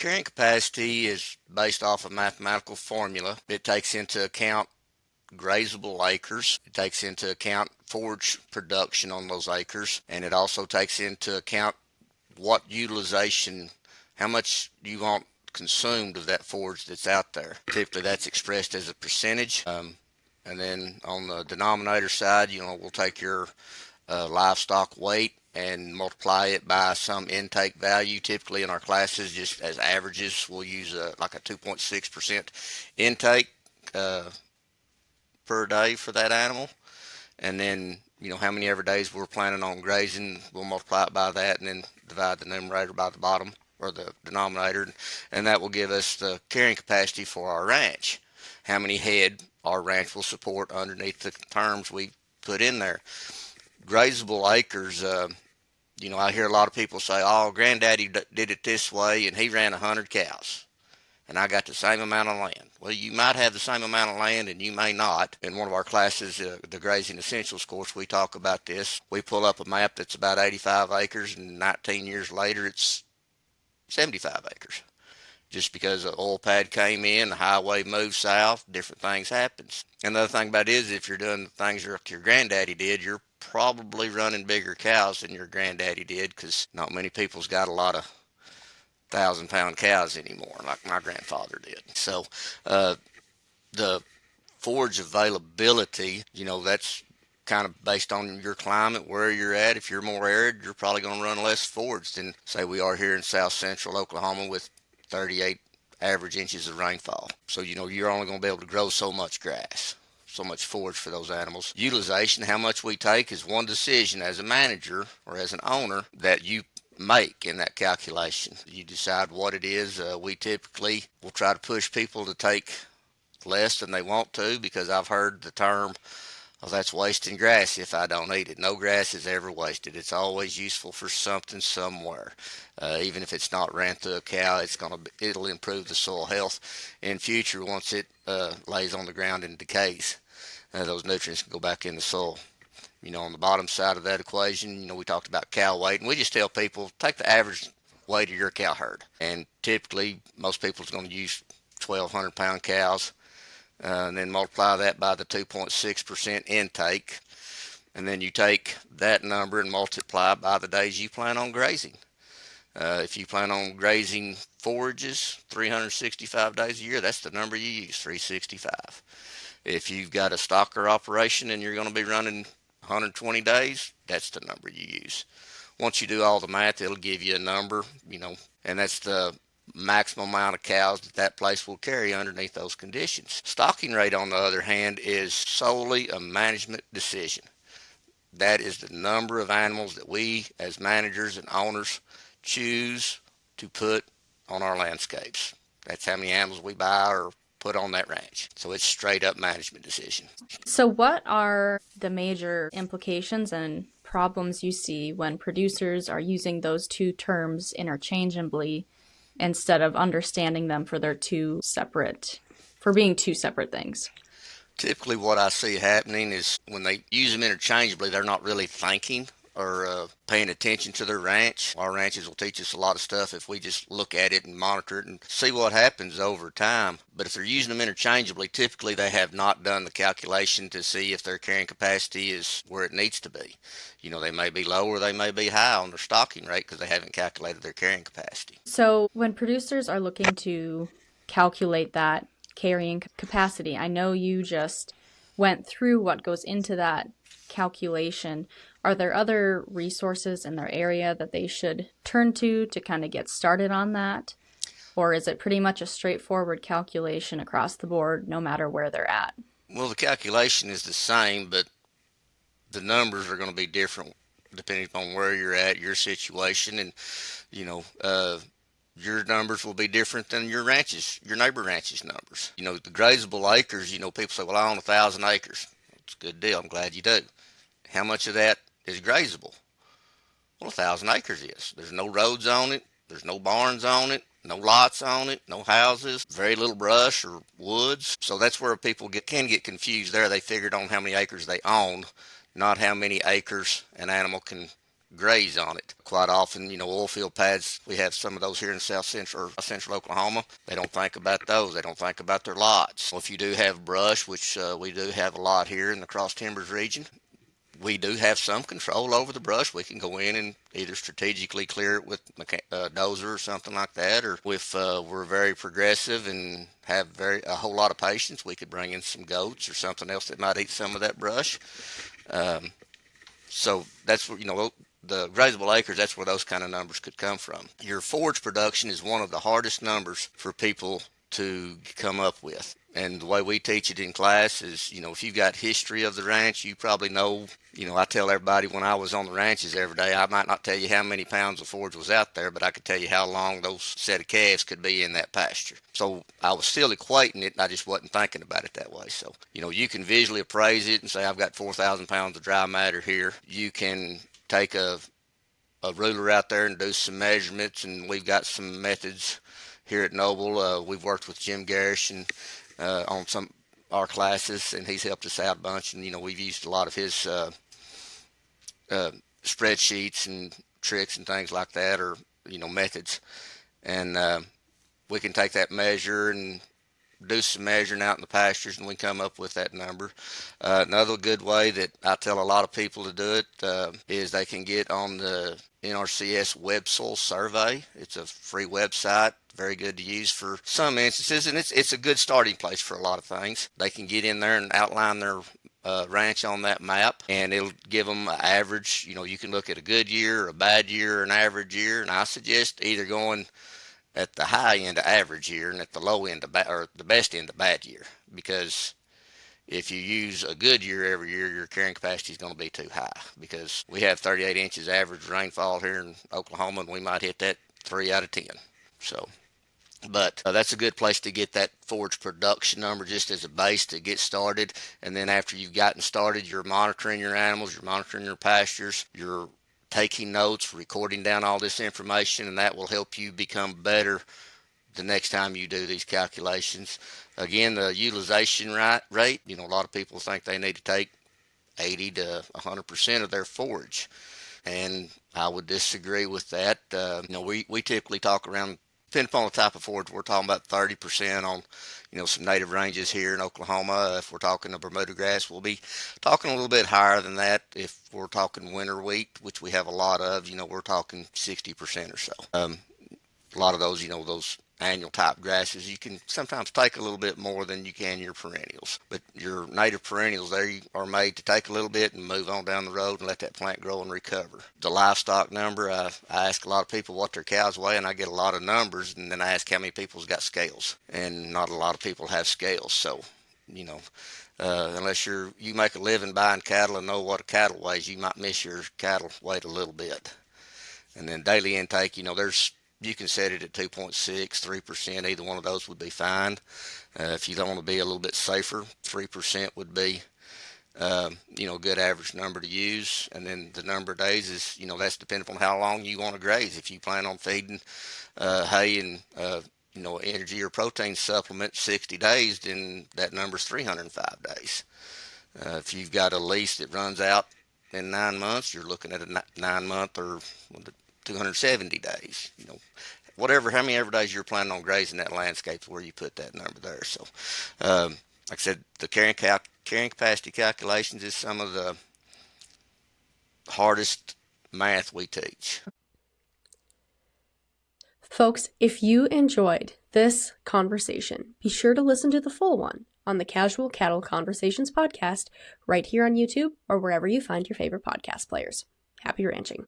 Carrying capacity is based off a mathematical formula. It takes into account grazable acres. It takes into account forage production on those acres, and it also takes into account what utilization, how much you want consumed of that forage that's out there. Typically, that's expressed as a percentage. And then on the denominator side, we'll take your livestock weight and multiply it by some intake value. Typically in our classes, just as averages, we'll use like a 2.6% intake per day for that animal. And then, how many ever days we're planning on grazing, we'll multiply it by that and then divide the numerator by the bottom or the denominator. And that will give us the carrying capacity for our ranch. How many head our ranch will support underneath the terms we put in there. Grazable acres, I hear a lot of people say, oh, granddaddy did it this way and he ran 100 cows and I got the same amount of land. Well, you might have the same amount of land and you may not. In one of our classes, the Grazing Essentials course, we talk about this. We pull up a map that's about 85 acres and 19 years later it's 75 acres. Just because an oil pad came in, the highway moved south, different things happens. And the other thing about it is if you're doing things like your granddaddy did, you're probably running bigger cows than your granddaddy did because not many people's got a lot of 1,000-pound cows anymore like my grandfather did. So the forage availability, that's kind of based on your climate, where you're at. If you're more arid, you're probably going to run less forage than, say, we are here in south central Oklahoma with 38 average inches of rainfall. So, you're only going to be able to grow so much grass, so much forage for those animals. Utilization, how much we take, is one decision as a manager or as an owner that you make in that calculation. You decide what it is. We typically will try to push people to take less than they want to because I've heard the term, oh, that's wasting grass if I don't eat it. No grass is ever wasted. It's always useful for something somewhere. Even if it's not ran through a cow, it'll improve the soil health in future once it lays on the ground and decays. Those nutrients can go back in the soil. On the bottom side of that equation, we talked about cow weight, and we just tell people take the average weight of your cow herd. And typically, most people's going to use 1,200-pound cows. And then multiply that by the 2.6% intake. And then you take that number and multiply by the days you plan on grazing. If you plan on grazing forages 365 days a year, that's the number you use, 365. If you've got a stocker operation and you're going to be running 120 days, that's the number you use. Once you do all the math, it'll give you a number, and that's the maximum amount of cows that place will carry underneath those conditions. Stocking rate, on the other hand, is solely a management decision. That is the number of animals that we as managers and owners choose to put on our landscapes. That's how many animals we buy or put on that ranch. So it's straight up management decision. So what are the major implications and problems you see when producers are using those two terms interchangeably instead of understanding them for being two separate things? Typically what I see happening is when they use them interchangeably, they're not really thinking or paying attention to their ranch. Our ranches will teach us a lot of stuff if we just look at it and monitor it and see what happens over time. But if they're using them interchangeably, typically they have not done the calculation to see if their carrying capacity is where it needs to be. They may be low or they may be high on their stocking rate because they haven't calculated their carrying capacity. So when producers are looking to calculate that carrying capacity, I know you just went through what goes into that calculation. Are there other resources in their area that they should turn to kind of get started on that? Or is it pretty much a straightforward calculation across the board, no matter where they're at? Well, the calculation is the same, but the numbers are going to be different depending upon where you're at, your situation, and, your numbers will be different than your neighbor ranch's numbers. The grazable acres, people say, well, I own 1,000 acres. It's a good deal. I'm glad you do. How much of that is grazable? Well, 1,000 acres is. There's no roads on it. There's no barns on it. No lots on it. No houses. Very little brush or woods. So that's where people can get confused there. They figured on how many acres they own, not how many acres an animal can graze on it. Quite often, oil field pads, we have some of those here in South Central or Central Oklahoma. They don't think about those. They don't think about their lots. Well, if you do have brush, which we do have a lot here in the Cross Timbers region, we do have some control over the brush. We can go in and either strategically clear it with a dozer or something like that, or if we're very progressive and have a whole lot of patience, we could bring in some goats or something else that might eat some of that brush. Um, so that's where, the grazable acres, that's where those kind of numbers could come from. Your forage production is one of the hardest numbers for people to come up with. And the way we teach it in class is, if you've got history of the ranch, you probably know, I tell everybody when I was on the ranches every day, I might not tell you how many pounds of forage was out there, but I could tell you how long those set of calves could be in that pasture. So I was still equating it, and I just wasn't thinking about it that way. So, you can visually appraise it and say, I've got 4,000 pounds of dry matter here. You can take a ruler out there and do some measurements, and we've got some methods here at Noble. We've worked with Jim Garish and on some our classes, and he's helped us out a bunch. And we've used a lot of his spreadsheets and tricks and things like that, or methods. And we can take that measure and do some measuring out in the pastures, and we come up with that number. Another good way that I tell a lot of people to do it is they can get on the NRCS Web Soil Survey. It's a free website, very good to use for some instances, and it's a good starting place for a lot of things. They can get in there and outline their ranch on that map, and it'll give them an average. You can look at a good year, a bad year, an average year, and I suggest either going at the high end of average year and at the low end of or the best end of bad year, because if you use a good year every year, your carrying capacity is going to be too high, because we have 38 inches average rainfall here in Oklahoma, and we might hit that 3 out of 10. So, but that's a good place to get that forage production number just as a base to get started. And then after you've gotten started, you're monitoring your animals, you're monitoring your pastures, you're taking notes, recording down all this information, and that will help you become better the next time you do these calculations. Again, the utilization rate, a lot of people think they need to take 80 to 100% of their forage, and I would disagree with that. We typically talk around, depending upon the type of forage, we're talking about 30% on, some native ranges here in Oklahoma. If we're talking the Bermuda grass, we'll be talking a little bit higher than that. If we're talking winter wheat, which we have a lot of, we're talking 60% or so. A lot of those, those annual type grasses, you can sometimes take a little bit more than you can your perennials. But your native perennials, they are made to take a little bit and move on down the road and let that plant grow and recover. The livestock number, I ask a lot of people what their cows weigh, and I get a lot of numbers, and then I ask how many people's got scales. And not a lot of people have scales. So, unless you make a living buying cattle and know what a cattle weighs, you might miss your cattle weight a little bit. And then daily intake, you can set it at 2.6, 3%. Either one of those would be fine. If you don't want to be a little bit safer, 3% would be, a good average number to use. And then the number of days is, that's dependent on how long you want to graze. If you plan on feeding hay and, energy or protein supplement 60 days, then that number's 305 days. If you've got a lease that runs out in 9 months, you're looking at a 9-month or 270 days, how many ever days you're planning on grazing that landscape, where you put that number there. So, like I said, the carrying capacity calculations is some of the hardest math we teach. Folks, if you enjoyed this conversation, be sure to listen to the full one on the Casual Cattle Conversations podcast right here on YouTube or wherever you find your favorite podcast players. Happy ranching.